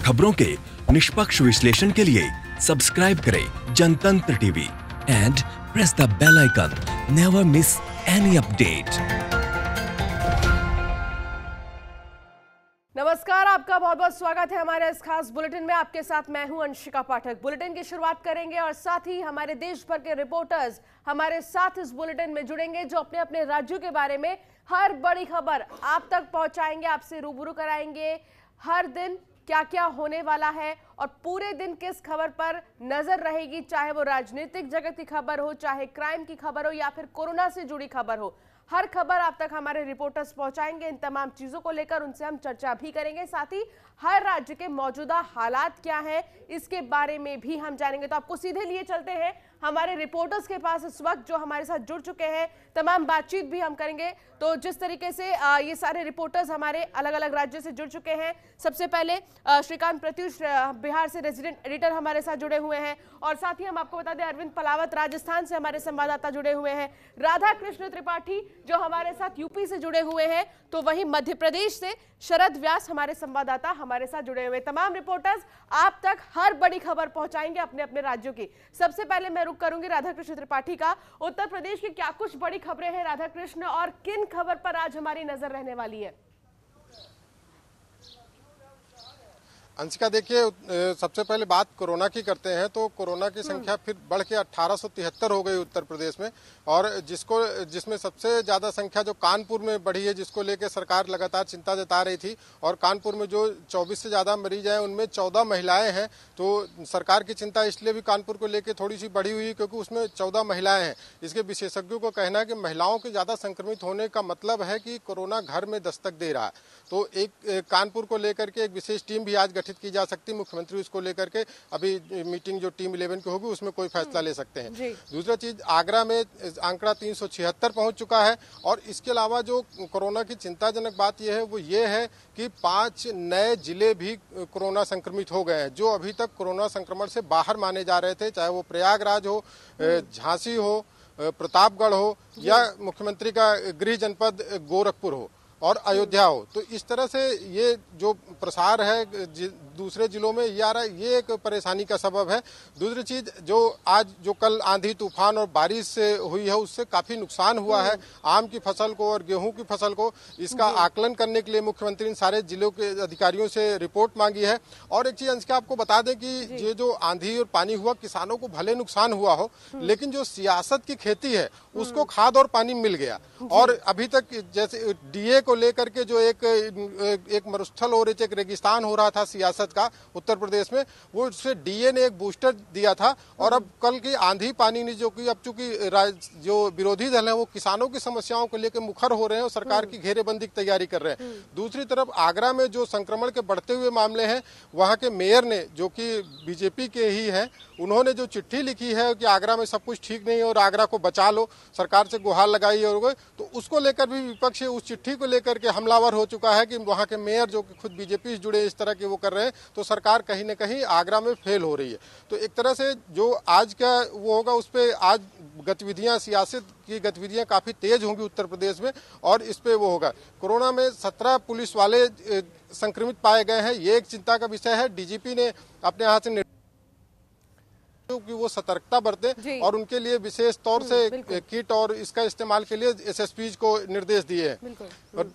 खबरों के निष्पक्ष विश्लेषण के लिए सब्सक्राइब करें Jantantra TV and press the bell icon. Never miss any update. नमस्कार, आपका बहुत बहुत स्वागत है हमारे इस खास बुलेटिन में। आपके साथ मैं हूं अंशिका पाठक। बुलेटिन की शुरुआत करेंगे और साथ ही हमारे देश भर के रिपोर्टर्स हमारे साथ इस बुलेटिन में जुड़ेंगे, जो अपने अपने राज्यों के बारे में हर बड़ी खबर आप तक पहुंचाएंगे, आपसे रूबरू कराएंगे। हर दिन क्या क्या होने वाला है और पूरे दिन किस खबर पर नजर रहेगी, चाहे वो राजनीतिक जगत की खबर हो, चाहे क्राइम की खबर हो या फिर कोरोना से जुड़ी खबर हो, हर खबर आप तक हमारे रिपोर्टर्स पहुंचाएंगे। इन तमाम चीजों को लेकर उनसे हम चर्चा भी करेंगे। साथ ही हर राज्य के मौजूदा हालात क्या हैं, इसके बारे में भी हम जानेंगे। तो आपको सीधे लिए चलते हैं हमारे रिपोर्टर्स के पास इस वक्त, जो हमारे साथ जुड़ चुके हैं। तमाम बातचीत भी हम करेंगे। तो जिस तरीके से ये सारे रिपोर्टर्स हमारे अलग अलग राज्य से जुड़ चुके हैं, सबसे पहले श्रीकांत प्रत्युष बिहार से रेजिडेंट एडिटर हमारे साथ जुड़े हुए हैं, और साथ ही हम आपको बता दें अरविंद पलावत राजस्थान से हमारे संवाददाता जुड़े हुए हैं, राधा कृष्ण त्रिपाठी जो हमारे साथ यूपी से जुड़े हुए हैं, तो वहीं मध्य प्रदेश से शरद व्यास हमारे संवाददाता हमारे साथ जुड़े हुए। तमाम रिपोर्टर्स आप तक हर बड़ी खबर पहुंचाएंगे अपने अपने राज्यों की। सबसे पहले मैं रुक करूंगी राधा कृष्ण त्रिपाठी का। उत्तर प्रदेश की क्या कुछ बड़ी खबरें हैं राधा कृष्ण, और किन खबर पर आज हमारी नजर रहने वाली है? अंशिका, देखिए, सबसे पहले बात कोरोना की करते हैं तो कोरोना की संख्या फिर बढ़ के 1873 हो गई उत्तर प्रदेश में, और जिसमें सबसे ज्यादा संख्या जो कानपुर में बढ़ी है, जिसको लेकर सरकार लगातार चिंता जता रही थी। और कानपुर में जो 24 से ज्यादा मरीज हैं उनमें 14 महिलाएं हैं। तो सरकार की चिंता इसलिए भी कानपुर को लेकर थोड़ी सी बढ़ी हुई है क्योंकि उसमें 14 महिलाएं हैं। इसके विशेषज्ञों को कहना है कि महिलाओं के ज्यादा संक्रमित होने का मतलब है कि कोरोना घर में दस्तक दे रहा है। तो एक कानपुर को लेकर के एक विशेष टीम भी आज गठित की जा सकती है। मुख्यमंत्री उसको लेकर के अभी मीटिंग जो टीम 11 की होगी उसमें कोई फैसला ले सकते हैं। दूसरा चीज, आगरा में आंकड़ा 376 पहुंच चुका है। और इसके अलावा जो कोरोना की चिंताजनक बात यह है वो ये है कि 5 नए जिले भी कोरोना संक्रमित हो गए हैं, जो अभी तक कोरोना संक्रमण से बाहर माने जा रहे थे, चाहे वो प्रयागराज हो, झांसी हो, प्रतापगढ़ हो, या मुख्यमंत्री का गृह जनपद गोरखपुर हो और अयोध्या हो। तो इस तरह से ये जो प्रसार है दूसरे जिलों में ये आ रहा है, ये एक परेशानी का सबब है। दूसरी चीज, जो कल आंधी तूफान और बारिश से हुई है उससे काफी नुकसान हुआ है आम की फसल को और गेहूं की फसल को। इसका आकलन करने के लिए मुख्यमंत्री ने सारे जिलों के अधिकारियों से रिपोर्ट मांगी है। और एक चीज अंशिका आपको बता दें कि ये जो आंधी और पानी हुआ, किसानों को भले नुकसान हुआ हो, लेकिन जो सियासत की खेती है उसको खाद और पानी मिल गया। और अभी तक जैसे डीए को लेकर के जो एक मरुस्थल और एक रेगिस्तान हो रहा था सियासत का उत्तर प्रदेश में, वो उससे डीए ने एक बूस्टर दिया था। और अब कल की आंधी पानी ने जो कि अब चूंकि जो विरोधी दल है वो किसानों की समस्याओं को लेकर मुखर हो रहे हैं और सरकार की घेरेबंदी की तैयारी कर रहे हैं। दूसरी तरफ आगरा में जो संक्रमण के बढ़ते हुए मामले हैं, वहां के मेयर ने, जो कि बीजेपी के ही हैं, उन्होंने जो चिट्ठी लिखी है कि आगरा में सब कुछ ठीक नहीं है और आगरा को बचा लो, सरकार से गुहार लगाई है, और तो उसको लेकर भी विपक्ष उस चिट्ठी को लेकर के हमलावर हो चुका है कि वहां के मेयर जो कि खुद बीजेपी से जुड़े इस तरह के वो कर रहे हैं, तो सरकार कहीं न कहीं आगरा में फेल हो रही है। तो एक तरह से जो आज का वो होगा उस पर आज गतिविधियां, सियासत की गतिविधियां काफी तेज होंगी उत्तर प्रदेश में, और इस पे वो होगा। कोरोना में 17 पुलिस वाले संक्रमित पाए गए हैं, ये एक चिंता का विषय है। डीजीपी ने अपने यहाँ से कि वो सतर्कता बरते और उनके लिए विशेष तौर से किट और इसका इस्तेमाल के लिए एसएसपी को निर्देश दिए हैं। और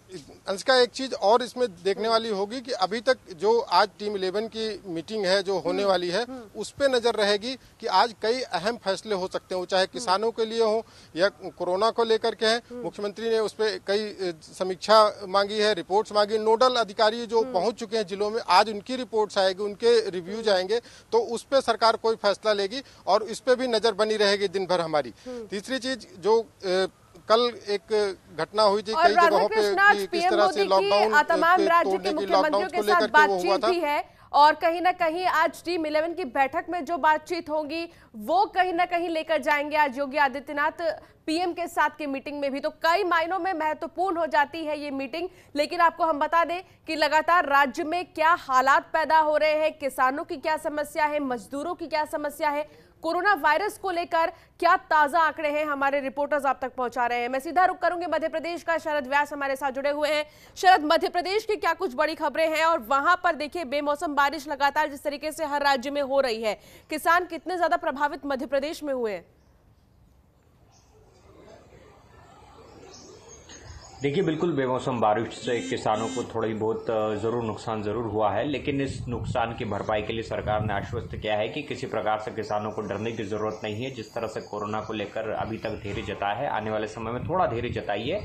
अंशिका, एक चीज और इसमें देखने वाली होगी कि अभी तक जो आज टीम 11 की मीटिंग है जो होने वाली है, उस पे नजर रहेगी कि आज कई अहम फैसले हो सकते हैं, चाहे किसानों के लिए हो या कोरोना को लेकर के है। मुख्यमंत्री ने उस पर कई समीक्षा मांगी है, रिपोर्ट्स मांगी। नोडल अधिकारी जो पहुंच चुके हैं जिलों में, आज उनकी रिपोर्ट्स आएगी, उनके रिव्यूज आएंगे, तो उस पर सरकार कोई फैसला लेगी और इस पे भी नजर बनी रहेगी दिन भर हमारी। तीसरी चीज, जो कल एक घटना हुई थी कई जगहों पे, किस तरह से लॉकडाउन तमाम राज्य के मुख्यमंत्रियों के साथ बातचीत भी है, और कहीं ना कहीं आज टीम 11 की बैठक में जो बातचीत होगी वो कहीं ना कहीं लेकर जाएंगे आज योगी आदित्यनाथ पीएम के साथ की मीटिंग में भी। तो कई मायनों में महत्वपूर्ण हो जाती है ये मीटिंग। लेकिन आपको हम बता दें कि लगातार राज्य में क्या हालात पैदा हो रहे हैं, किसानों की क्या समस्या है, मजदूरों की क्या समस्या है, कोरोना वायरस को लेकर क्या ताजा आंकड़े हैं हमारे रिपोर्टर्स आप तक पहुंचा रहे हैं। मैं सीधा रुख करूंगी मध्य प्रदेश का, शरद व्यास हमारे साथ जुड़े हुए हैं। शरद, मध्य प्रदेश की क्या कुछ बड़ी खबरें हैं और वहां पर देखिए बेमौसम बारिश लगातार जिस तरीके से हर राज्य में हो रही है, किसान कितने ज्यादा प्रभावित मध्य प्रदेश में हुए हैं? देखिए, बिल्कुल बेमौसम बारिश से किसानों को थोड़ी बहुत ज़रूर नुकसान ज़रूर हुआ है, लेकिन इस नुकसान की भरपाई के लिए सरकार ने आश्वस्त किया है कि किसी प्रकार से किसानों को डरने की ज़रूरत नहीं है। जिस तरह से कोरोना को लेकर अभी तक धैर्य जताया है, आने वाले समय में थोड़ा धैर्य जताइए।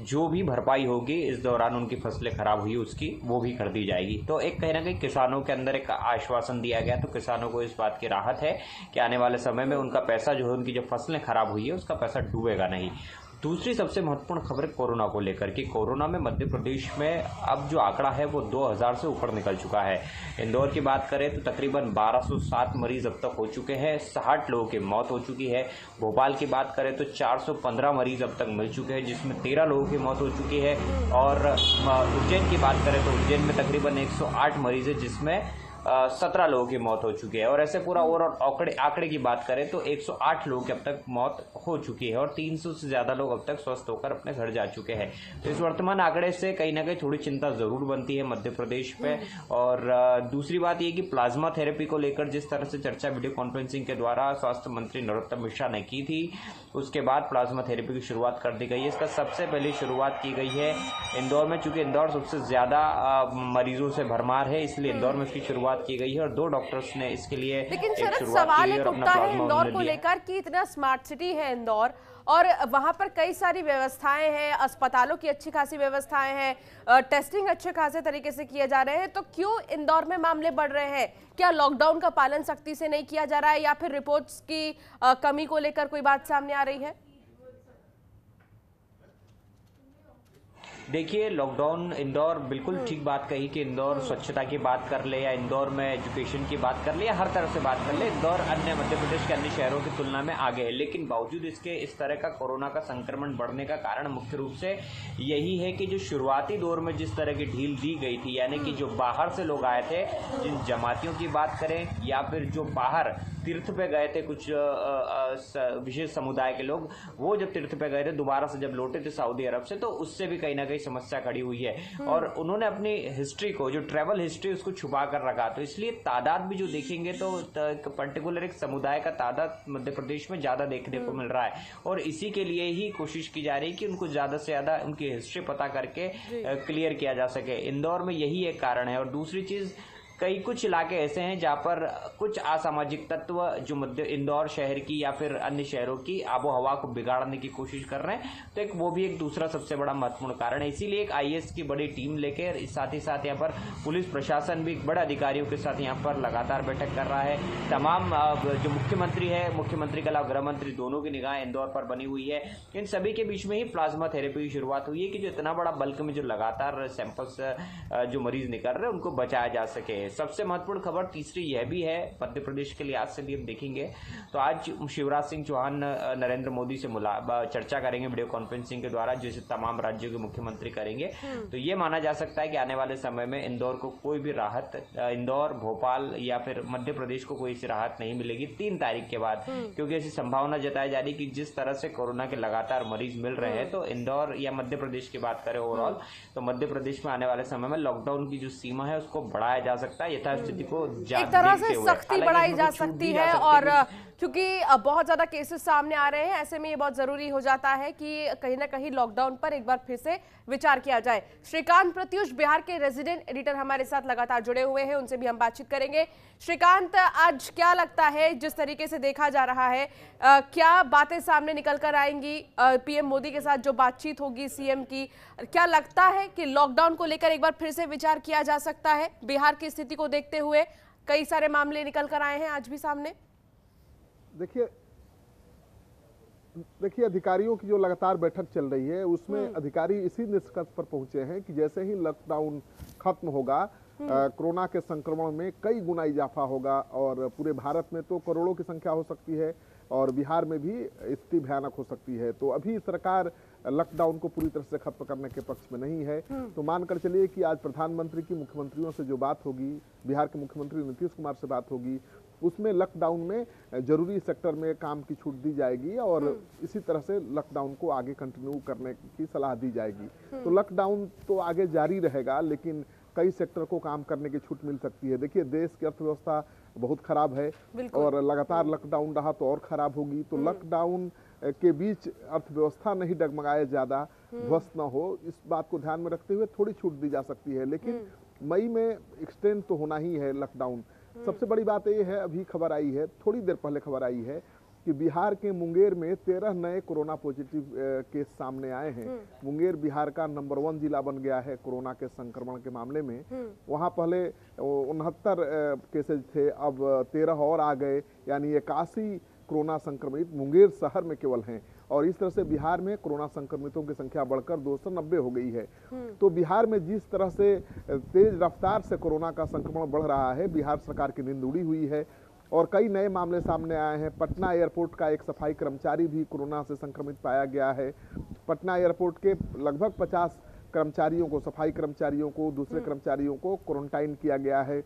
जो भी भरपाई होगी इस दौरान उनकी फसलें खराब हुई उसकी, वो भी कर दी जाएगी। तो एक कहीं ना कहीं किसानों के अंदर एक आश्वासन दिया गया, तो किसानों को इस बात की राहत है कि आने वाले समय में उनका पैसा जो है, उनकी जो फसलें खराब हुई है उसका पैसा डूबेगा नहीं। दूसरी सबसे महत्वपूर्ण खबर कोरोना को लेकर कि कोरोना में मध्य प्रदेश में अब जो आंकड़ा है वो 2000 से ऊपर निकल चुका है। इंदौर की बात करें तो तकरीबन 1207 मरीज अब तक हो चुके हैं, 60 लोगों की मौत हो चुकी है। भोपाल की बात करें तो 415 मरीज अब तक मिल चुके हैं, जिसमें 13 लोगों की मौत हो चुकी है। और उज्जैन की बात करें तो उज्जैन में तकरीबन 108 मरीज है, जिसमें 17 लोगों की मौत हो चुकी है। और ऐसे पूरा ओवरऑल आंकड़े की बात करें तो 108 लोगों की अब तक मौत हो चुकी है और 300 से ज्यादा लोग अब तक स्वस्थ होकर अपने घर जा चुके हैं। तो इस वर्तमान आंकड़े से कहीं ना कहीं थोड़ी चिंता जरूर बनती है मध्य प्रदेश पे। और दूसरी बात यह कि प्लाज्मा थेरेपी को लेकर जिस तरह से चर्चा वीडियो कॉन्फ्रेंसिंग के द्वारा स्वास्थ्य मंत्री नरोत्तम मिश्रा ने की थी, उसके बाद प्लाज्मा थेरेपी की शुरुआत कर दी गई है। इसका सबसे पहले शुरुआत की गई है इंदौर में, चूंकि इंदौर सबसे ज्यादा मरीजों से भरमार है, इसलिए इंदौर में इसकी शुरुआत की गई है और 2 डॉक्टर्स ने इसके लिए लेकिन शरद, सवाल एक उठता है इंदौर को लेकर कि इतना स्मार्ट सिटी है इंदौर और वहां पर कई सारी व्यवस्थाएं हैं, अस्पतालों की अच्छी खासी व्यवस्थाएं हैं, टेस्टिंग अच्छे खासे तरीके से किए जा रहे हैं, तो क्यों इंदौर में मामले बढ़ रहे हैं? क्या लॉकडाउन का पालन सख्ती से नहीं किया जा रहा है या फिर रिपोर्ट्स की कमी को लेकर कोई बात सामने आ रही है? देखिए, लॉकडाउन, इंदौर बिल्कुल ठीक बात कही कि इंदौर स्वच्छता की बात कर ले या इंदौर में एजुकेशन की बात कर ले या हर तरह से बात कर ले, इंदौर अन्य मध्य प्रदेश के अन्य शहरों की तुलना में आगे है। लेकिन बावजूद इसके इस तरह का कोरोना का संक्रमण बढ़ने का कारण मुख्य रूप से यही है कि जो शुरुआती दौर में जिस तरह की ढील दी गई थी, यानी कि जो बाहर से लोग आए थे, जिन जमातियों की बात करें या फिर जो बाहर तीर्थ पे गए थे कुछ विशेष समुदाय के लोग, वो जब तीर्थ पे गए थे दोबारा से जब लौटे थे सऊदी अरब से, तो उससे भी कहीं ना कहीं समस्या खड़ी हुई है और उन्होंने अपनी हिस्ट्री को, जो ट्रैवल हिस्ट्री, उसको छुपा कर रखा। तो इसलिए तादाद भी जो देखेंगे तो पर्टिकुलर एक समुदाय का तादाद मध्य प्रदेश में ज्यादा देखने को मिल रहा है और इसी के लिए ही कोशिश की जा रही है कि उनको ज्यादा से ज्यादा उनकी हिस्ट्री पता करके क्लियर किया जा सके। इंदौर में यही एक कारण है। और दूसरी चीज, कई कुछ इलाके ऐसे हैं जहां पर कुछ असामाजिक तत्व जो मध्य इंदौर शहर की या फिर अन्य शहरों की आबो हवा को बिगाड़ने की कोशिश कर रहे हैं, तो एक वो भी एक दूसरा सबसे बड़ा महत्वपूर्ण कारण है। इसीलिए एक आईएएस की बड़ी टीम लेकर साथ ही साथ यहाँ पर पुलिस प्रशासन भी बड़े अधिकारियों के साथ यहाँ पर लगातार बैठक कर रहा है। तमाम जो मुख्यमंत्री है, मुख्यमंत्री के अलावा गृह मंत्री, दोनों की निगाह इंदौर पर बनी हुई है। इन सभी के बीच में ही प्लाज्मा थेरेपी की शुरुआत हुई है कि जो इतना बड़ा बल्क में जो लगातार सैंपल्स जो मरीज निकल रहे हैं उनको बचाया जा सके। सबसे महत्वपूर्ण खबर तीसरी यह भी है मध्य प्रदेश के लिए, आज से भी हम देखेंगे तो आज शिवराज सिंह चौहान नरेंद्र मोदी से चर्चा करेंगे वीडियो कॉन्फ्रेंसिंग के द्वारा, जिसे तमाम राज्यों के मुख्यमंत्री करेंगे। तो ये माना जा सकता है कि आने वाले समय में इंदौर को कोई भी राहत, इंदौर, भोपाल या फिर मध्य प्रदेश को कोई ऐसी राहत नहीं मिलेगी 3 तारीख के बाद, क्योंकि ऐसी संभावना जताई जा रही कि जिस तरह से कोरोना के लगातार मरीज मिल रहे हैं, तो इंदौर या मध्य प्रदेश की बात करें ओवरऑल, तो मध्य प्रदेश में आने वाले समय में लॉकडाउन की जो सीमा है उसको बढ़ाया जा सकता है, स्थिति को एक तरह से सख्ती बढ़ाई जा सकती है। और क्योंकि बहुत ज्यादा केसेस सामने आ रहे हैं, ऐसे में ये बहुत जरूरी हो जाता है कि कहीं ना कहीं लॉकडाउन पर एक बार फिर से विचार किया जाए। श्रीकांत प्रत्युष बिहार के रेजिडेंट एडिटर हमारे साथ लगातार जुड़े हुए हैं, उनसे भी हम बातचीत करेंगे। श्रीकांत, आज क्या लगता है, जिस तरीके से देखा जा रहा है, क्या बातें सामने निकल कर आएंगी? पीएम मोदी के साथ जो बातचीत होगी सीएम की, क्या लगता है कि लॉकडाउन को लेकर एक बार फिर से विचार किया जा सकता है? बिहार की स्थिति को देखते हुए कई सारे मामले निकल कर आए हैं आज भी सामने। देखिए अधिकारियों की जो लगातार बैठक चल रही है उसमें अधिकारी इसी निष्कर्ष पर पहुंचे हैं कि जैसे ही लॉकडाउन खत्म होगा, कोरोना के संक्रमण में कई गुना इजाफा होगा और पूरे भारत में तो करोड़ों की संख्या हो सकती है और बिहार में भी स्थिति भयानक हो सकती है। तो अभी सरकार लॉकडाउन को पूरी तरह से खत्म करने के पक्ष में नहीं है। तो मानकर चलिए कि आज प्रधानमंत्री की मुख्यमंत्रियों से जो बात होगी, बिहार के मुख्यमंत्री नीतीश कुमार से बात होगी, उसमें लॉकडाउन में जरूरी सेक्टर में काम की छूट दी जाएगी और इसी तरह से लॉकडाउन को आगे कंटिन्यू करने की सलाह दी जाएगी। तो लॉकडाउन तो आगे जारी रहेगा, लेकिन कई सेक्टर को काम करने की छूट मिल सकती है। देखिए, देश की अर्थव्यवस्था बहुत खराब है और लगातार लॉकडाउन रहा तो और खराब होगी। तो लॉकडाउन के बीच अर्थव्यवस्था नहीं डगमगाए, ज्यादा ध्वस्त न हो, इस बात को ध्यान में रखते हुए थोड़ी छूट दी जा सकती है। लेकिन मई में एक्सटेंड तो होना ही है लॉकडाउन। सबसे बड़ी बात यह है, अभी खबर आई है, थोड़ी देर पहले खबर आई है कि बिहार के मुंगेर में 13 नए कोरोना पॉजिटिव केस सामने आए हैं। मुंगेर बिहार का नंबर 1 जिला बन गया है कोरोना के संक्रमण के मामले में। वहां पहले 69 केसेज थे, अब 13 और आ गए, यानी 81 कोरोना संक्रमित मुंगेर शहर में केवल हैं। और इस तरह से बिहार में कोरोना संक्रमितों की संख्या बढ़कर 290 हो गई है। तो बिहार में जिस तरह से तेज रफ्तार से कोरोना का संक्रमण बढ़ रहा है, बिहार सरकार की नींद उड़ी हुई है और कई नए मामले सामने आए हैं। पटना एयरपोर्ट का एक सफाई कर्मचारी भी कोरोना से संक्रमित पाया गया है। पटना एयरपोर्ट के लगभग 50 कर्मचारियों को, सफाई कर्मचारियों को, दूसरे कर्मचारियों को क्वारंटाइन किया गया है।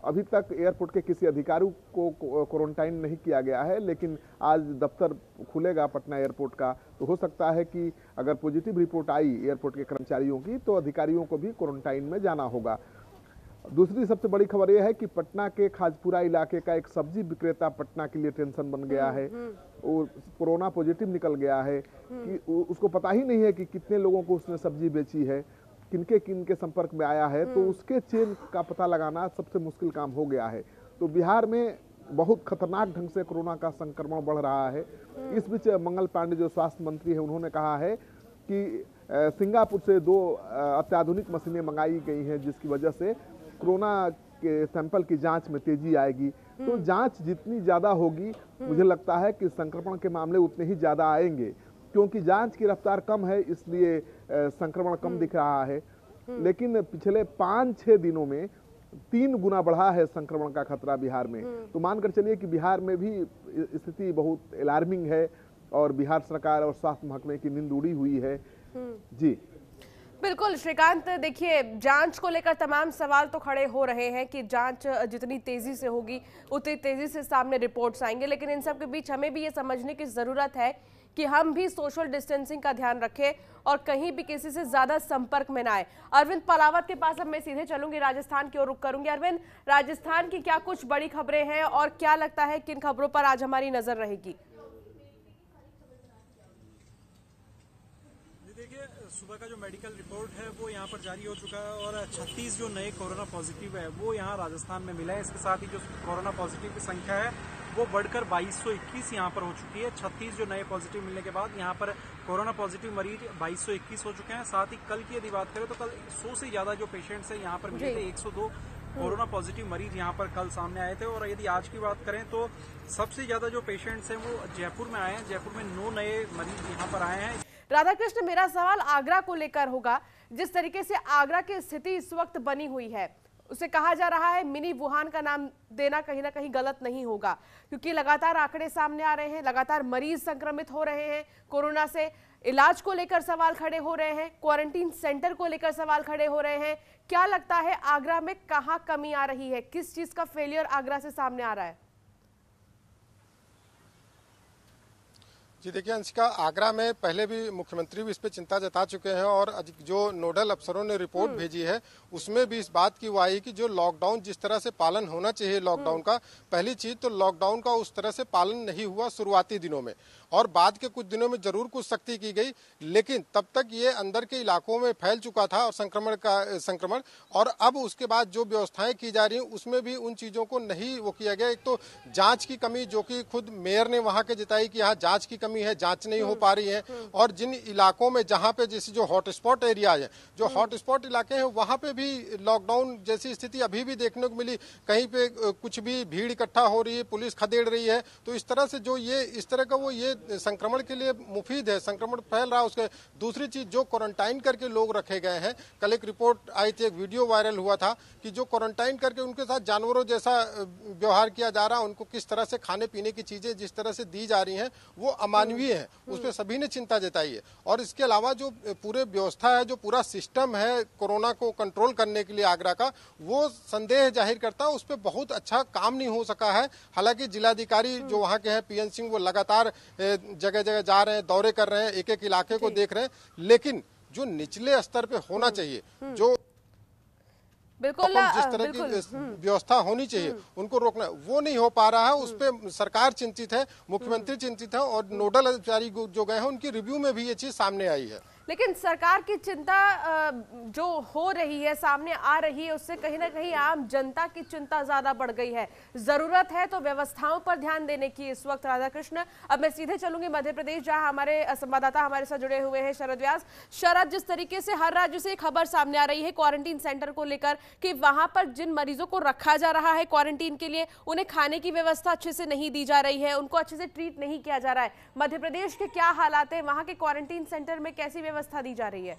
अभी तक एयरपोर्ट के किसी अधिकारी को क्वारंटाइन नहीं किया गया है, लेकिन आज दफ्तर खुलेगा पटना एयरपोर्ट का, तो हो सकता है कि अगर पॉजिटिव रिपोर्ट आई एयरपोर्ट के कर्मचारियों की तो अधिकारियों को भी क्वारंटाइन में जाना होगा। दूसरी सबसे बड़ी खबर यह है कि पटना के खाजपुरा इलाके का एक सब्जी विक्रेता पटना के लिए टेंशन बन गया है। वो कोरोना पॉजिटिव निकल गया है कि उसको पता ही नहीं है कि कितने लोगों को उसने सब्जी बेची है, किनके संपर्क में आया है, तो उसके चेन का पता लगाना सबसे मुश्किल काम हो गया है। तो बिहार में बहुत खतरनाक ढंग से कोरोना का संक्रमण बढ़ रहा है। इस बीच मंगल पांडे जो स्वास्थ्य मंत्री है, उन्होंने कहा है कि सिंगापुर से 2 अत्याधुनिक मशीनें मंगाई गई हैं, जिसकी वजह से कोरोना के सैंपल की जांच में तेजी आएगी। तो जांच जितनी ज्यादा होगी, मुझे लगता है कि संक्रमण के मामले उतने ही ज्यादा आएंगे, क्योंकि जांच की रफ्तार कम है, इसलिए संक्रमण कम दिख रहा है। लेकिन पिछले 5-6 दिनों में 3 गुना बढ़ा है संक्रमण का खतरा बिहार में। तो मानकर चलिए कि बिहार में भी स्थिति बहुत अलार्मिंग है और बिहार सरकार और स्वास्थ्य महकमे की नींद उड़ी हुई है। जी बिल्कुल श्रीकांत, देखिए जांच को लेकर तमाम सवाल तो खड़े हो रहे हैं कि जांच जितनी तेजी से होगी उतनी तेजी से सामने रिपोर्ट्स आएंगे, लेकिन इन सब के बीच हमें भी ये समझने की जरूरत है कि हम भी सोशल डिस्टेंसिंग का ध्यान रखें और कहीं भी किसी से ज्यादा संपर्क में ना आए। अरविंद पलावत के पास अब मैं सीधे चलूंगी, राजस्थान की ओर रुख करूंगी। अरविंद, राजस्थान की क्या कुछ बड़ी खबरें हैं और क्या लगता है किन खबरों पर आज हमारी नजर रहेगी? सुबह का जो मेडिकल रिपोर्ट है वो यहाँ पर जारी हो चुका है और 36 जो नए कोरोना पॉजिटिव है वो यहाँ राजस्थान में मिला है। इसके साथ ही जो कोरोना पॉजिटिव की संख्या है वो बढ़कर 2221 यहाँ पर हो चुकी है। 36 जो नए पॉजिटिव मिलने के बाद यहाँ पर कोरोना पॉजिटिव मरीज 2221 हो चुके हैं। साथ ही कल की यदि बात करें तो कल 100 से ज्यादा जो पेशेंट्स है यहाँ पर मिले थे। 102 कोरोना पॉजिटिव मरीज यहाँ पर कल सामने आए थे। और यदि आज की बात करें तो सबसे ज्यादा जो पेशेंट्स हैं वो जयपुर में आए हैं। जयपुर में 9 नए मरीज यहाँ पर आए हैं। राधाकृष्ण, मेरा सवाल आगरा को लेकर होगा। जिस तरीके से आगरा की स्थिति इस वक्त बनी हुई है, उसे कहा जा रहा है मिनी वुहान का नाम देना कहीं ना कहीं गलत नहीं होगा, क्योंकि लगातार आंकड़े सामने आ रहे हैं, लगातार मरीज संक्रमित हो रहे हैं कोरोना से। इलाज को लेकर सवाल खड़े हो रहे हैं, क्वारंटीन सेंटर को लेकर सवाल खड़े हो रहे हैं। क्या लगता है आगरा में कहां कमी आ रही है, किस चीज का फेलियर आगरा से सामने आ रहा है? जी देखिए अंशिका, आगरा में पहले भी मुख्यमंत्री भी इस पे चिंता जता चुके हैं और जो नोडल अफसरों ने रिपोर्ट भेजी है उसमें भी इस बात की हुआ है कि जो लॉकडाउन जिस तरह से पालन होना चाहिए लॉकडाउन का, पहली चीज तो लॉकडाउन का उस तरह से पालन नहीं हुआ शुरुआती दिनों में, और बाद के कुछ दिनों में जरूर कुछ सख्ती की गई, लेकिन तब तक ये अंदर के इलाकों में फैल चुका था और संक्रमण और अब उसके बाद जो व्यवस्थाएं की जा रही हैं उसमें भी उन चीजों को नहीं वो किया गया। एक तो जांच की कमी, जो कि खुद मेयर ने वहां के जताई कि यहाँ जांच की कमी है, जांच नहीं हो पा रही है, और जिन इलाकों में जहां पे जैसे जो हॉटस्पॉट एरिया है, जो हॉटस्पॉट इलाके हैं वहां पे भी लॉकडाउन जैसी स्थिति अभी भी देखने को मिली। कहीं पे कुछ भी भीड़ इकट्ठा हो रही है, पुलिस खदेड़ रही है, तो इस तरह से जो ये इस तरह का वो ये संक्रमण के लिए मुफीद है, संक्रमण फैल रहा है उसके। दूसरी चीज जो क्वारंटाइन करके लोग रखे गए हैं, कल एक रिपोर्ट आई थी, एक वीडियो वायरल हुआ था कि जो क्वारंटाइन करके उनके साथ जानवरों जैसा व्यवहार किया जा रहा है, उनको किस तरह से खाने पीने की चीजें जिस तरह से दी जा रही हैं वो अमानवीय मानवीय है, उस पर सभी ने चिंता जताई है। और इसके अलावा जो पूरे व्यवस्था है, जो पूरा सिस्टम है कोरोना को कंट्रोल करने के लिए आगरा का, वो संदेह जाहिर करता है उस पर बहुत अच्छा काम नहीं हो सका है। हालांकि जिलाधिकारी जो वहाँ के हैं पीएन सिंह, वो लगातार जगह जगह जा रहे हैं, दौरे कर रहे हैं, एक एक इलाके को देख रहे हैं, लेकिन जो निचले स्तर पे होना चाहिए, जो बिल्कुल जिस तरह की व्यवस्था होनी चाहिए उनको रोकना, वो नहीं हो पा रहा है। उस पर सरकार चिंतित है, मुख्यमंत्री चिंतित है और नोडल अधिकारी जो गए हैं उनकी रिव्यू में भी ये चीज सामने आई है। लेकिन सरकार की चिंता जो हो रही है, सामने आ रही है, उससे कहीं ना कहीं आम जनता की चिंता ज्यादा बढ़ गई है। जरूरत है तो व्यवस्थाओं पर ध्यान देने की इस वक्त। राधाकृष्ण, अब मैं सीधे चलूंगी मध्य प्रदेश, जहां हमारे संवाददाता हमारे साथ जुड़े हुए हैं शरद व्यास। शरद, जिस तरीके से हर राज्य से खबर सामने आ रही है क्वारंटीन सेंटर को लेकर कि वहां पर जिन मरीजों को रखा जा रहा है क्वारंटीन के लिए, उन्हें खाने की व्यवस्था अच्छे से नहीं दी जा रही है, उनको अच्छे से ट्रीट नहीं किया जा रहा है। मध्य प्रदेश के क्या हालात है, वहां के क्वारंटीन सेंटर में कैसी व्यवस्था दी जा रही है?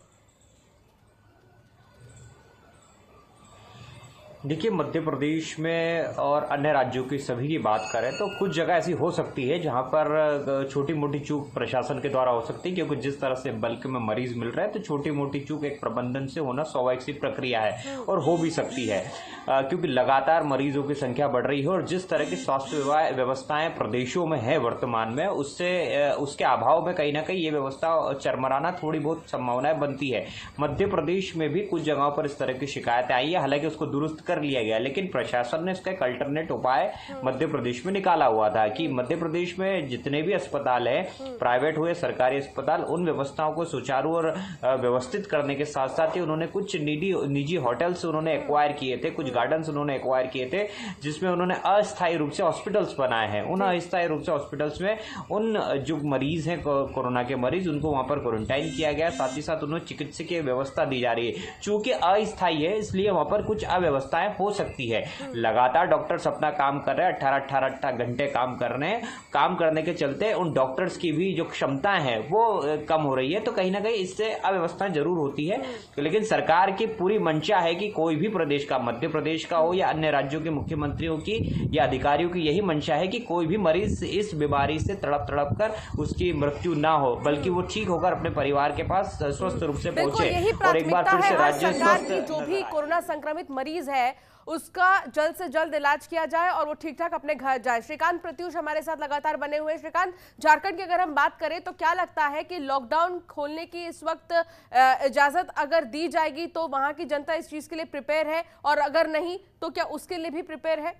देखिए, मध्य प्रदेश में और अन्य राज्यों की सभी की बात करें तो कुछ जगह ऐसी हो सकती है जहां पर छोटी मोटी चूक प्रशासन के द्वारा हो सकती है, क्योंकि जिस तरह से बल्क में मरीज मिल रहे हैं तो छोटी मोटी चूक एक प्रबंधन से होना स्वाभाविक सी प्रक्रिया है और हो भी सकती है, क्योंकि लगातार मरीजों की संख्या बढ़ रही है और जिस तरह की स्वास्थ्य व्यवस्थाएं प्रदेशों में है वर्तमान में, उसके अभाव में कहीं ना कहीं ये व्यवस्था चरमराना थोड़ी बहुत संभावनाएं बनती है। मध्य प्रदेश में भी कुछ जगहों पर इस तरह की शिकायतें आई है, हालांकि उसको दुरुस्त कर लिया गया, लेकिन प्रशासन ने इसका एक अल्टरनेट उपाय मध्य प्रदेश में निकाला हुआ था कि मध्य प्रदेश में जितने भी अस्पताल है, प्राइवेट हुए सरकारी अस्पताल, उन व्यवस्थाओं को सुचारू और व्यवस्थित करने के साथ साथ ही उन्होंने कुछ निजी होटल्स उन्होंने एक्वायर किए थे, कुछ गार्डन्स उन्होंने एक्वायर किए थे, जिसमें उन्होंने अस्थायी रूप से हॉस्पिटल्स बनाए हैं। उन अस्थायी रूप से हॉस्पिटल्स में उन जो मरीज हैं कोरोना के मरीज, उनको वहां पर क्वारंटाइन किया गया, साथ ही साथ उन्हें चिकित्सकीय व्यवस्था दी जा रही है। चूंकि अस्थायी है इसलिए वहां पर कुछ अव्यवस्थाएं हो सकती है। लगातार डॉक्टर्स अपना काम कर रहे हैं, 18 घंटे काम कर रहे हैं, काम करने के चलते उन डॉक्टर्स की भी जो क्षमताएं हैं वो कम हो रही है, तो कहीं ना कहीं इससे अव्यवस्था जरूर होती है। लेकिन सरकार की पूरी मंशा है कि कोई भी प्रदेश का, मध्य प्रदेश का हो या अन्य राज्यों के मुख्यमंत्रियों की या अधिकारियों की यही मंशा है कि कोई भी मरीज इस बीमारी से तड़प कर उसकी मृत्यु ना हो, बल्कि वो ठीक होकर अपने परिवार के पास स्वस्थ रूप से पहुंचे। और एक बार फिर से राज्य स्वस्थ, जो भी कोरोना संक्रमित मरीज है उसका जल्द से जल्द इलाज किया जाए और वो ठीक ठाक अपने घर जाए। श्रीकांत प्रत्युष हमारे साथ लगातार बने हुए। श्रीकांत, झारखंड की अगर हम बात करें तो क्या लगता है कि लॉकडाउन खोलने की इस वक्त इजाजत अगर दी जाएगी तो वहां की जनता इस चीज के लिए प्रिपेयर है, और अगर नहीं तो क्या उसके लिए भी प्रिपेयर है?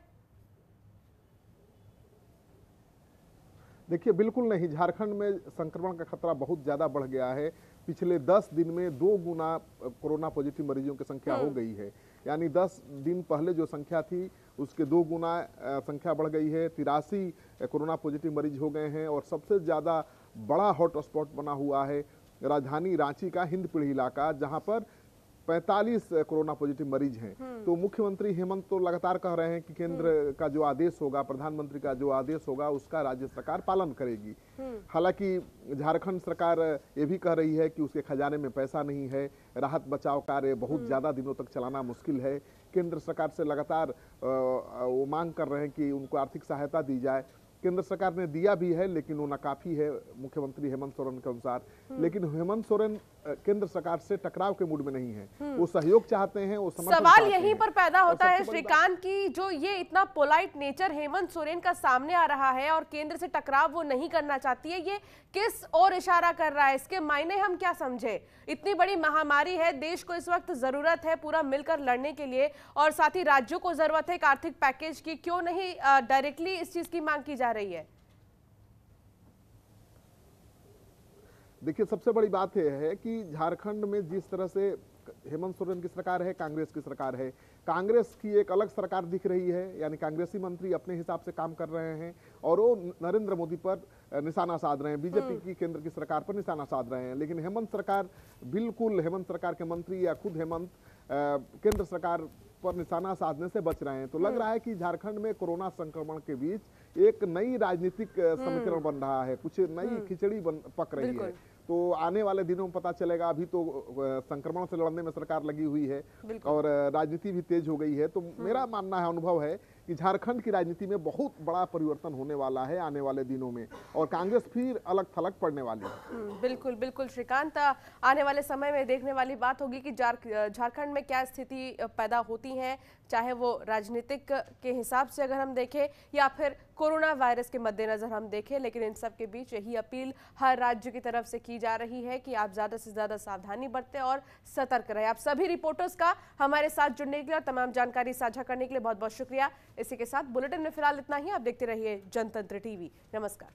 देखिए, बिल्कुल नहीं। झारखंड में संक्रमण का खतरा बहुत ज्यादा बढ़ गया है। पिछले 10 दिन में 2 गुना कोरोना पॉजिटिव मरीजों की संख्या हो गई है। यानी 10 दिन पहले जो संख्या थी उसके 2 गुना संख्या बढ़ गई है। 83 कोरोना पॉजिटिव मरीज हो गए हैं और सबसे ज़्यादा बड़ा हॉटस्पॉट बना हुआ है राजधानी रांची का हिंदपीढ़ी इलाका, जहां पर 45 कोरोना पॉजिटिव मरीज हैं। तो मुख्यमंत्री हेमंत तो लगातार कह रहे हैं कि केंद्र का जो आदेश होगा, प्रधानमंत्री का जो आदेश होगा, उसका राज्य सरकार पालन करेगी। हालांकि झारखंड सरकार ये भी कह रही है कि उसके खजाने में पैसा नहीं है, राहत बचाव कार्य बहुत ज्यादा दिनों तक चलाना मुश्किल है। केंद्र सरकार से लगातार वो मांग कर रहे हैं कि उनको आर्थिक सहायता दी जाए। केंद्र सरकार ने दिया भी है लेकिन वो नाकाफी है मुख्यमंत्री हेमंत सोरेन के अनुसार। लेकिन हेमंत सोरेन केंद्र सरकार से टकराव के मूड में नहीं है, वो सहयोग चाहते हैं, वो समर्थन सवाल चाहते यहीं हैं। पर पैदा होता है श्रीकांत की जो ये इतना पोलाइट नेचर हेमंत सोरेन का सामने आ रहा है और केंद्र से टकराव वो नहीं करना चाहती है, ये किस ओर इशारा कर रहा है? इसके मायने हम क्या समझे? इतनी बड़ी महामारी है, देश को इस वक्त जरूरत है पूरा मिलकर लड़ने के लिए, और साथ ही राज्यों को जरूरत है एक आर्थिक पैकेज की। क्यों नहीं डायरेक्टली इस चीज की मांग की जा रही है? देखिए, सबसे बड़ी बात यह है कि झारखंड में जिस तरह से हेमंत सोरेन की सरकार है, कांग्रेस की सरकार है, कांग्रेस की एक अलग सरकार दिख रही है। यानी कांग्रेसी मंत्री अपने हिसाब से काम कर रहे हैं और वो नरेंद्र मोदी पर निशाना साध रहे हैं, बीजेपी की केंद्र की सरकार पर निशाना साध रहे हैं। लेकिन हेमंत सरकार, बिल्कुल हेमंत सरकार के मंत्री या खुद हेमंत केंद्र सरकार पर निशाना साधने से बच रहे हैं। तो लग रहा है कि झारखंड में कोरोना संक्रमण के बीच एक नई राजनीतिक समीकरण बन रहा है, कुछ नई खिचड़ी पक रही है। तो आने वाले दिनों में पता चलेगा। अभी तो संक्रमण से लड़ने में सरकार लगी हुई है और राजनीति भी तेज हो गई है। तो मेरा मानना है, अनुभव है कि झारखंड की राजनीति में बहुत बड़ा परिवर्तन होने वाला है आने वाले दिनों में, और कांग्रेस फिर अलग थलग पड़ने वाली है। बिल्कुल बिल्कुल श्रीकांत, आने वाले समय में देखने वाली बात होगी कि झारखंड में क्या स्थिति पैदा होती है, चाहे वो राजनीतिक के हिसाब से अगर हम देखें या फिर कोरोना वायरस के मद्देनजर हम देखें। लेकिन इन सब के बीच यही अपील हर राज्य की तरफ से की जा रही है कि आप ज्यादा से ज्यादा सावधानी बरतें और सतर्क रहें। आप सभी रिपोर्टर्स का हमारे साथ जुड़ने के लिए और तमाम जानकारी साझा करने के लिए बहुत बहुत शुक्रिया। इसी के साथ बुलेटिन में फिलहाल इतना ही। आप देखते रहिए जनतंत्र टीवी। नमस्कार।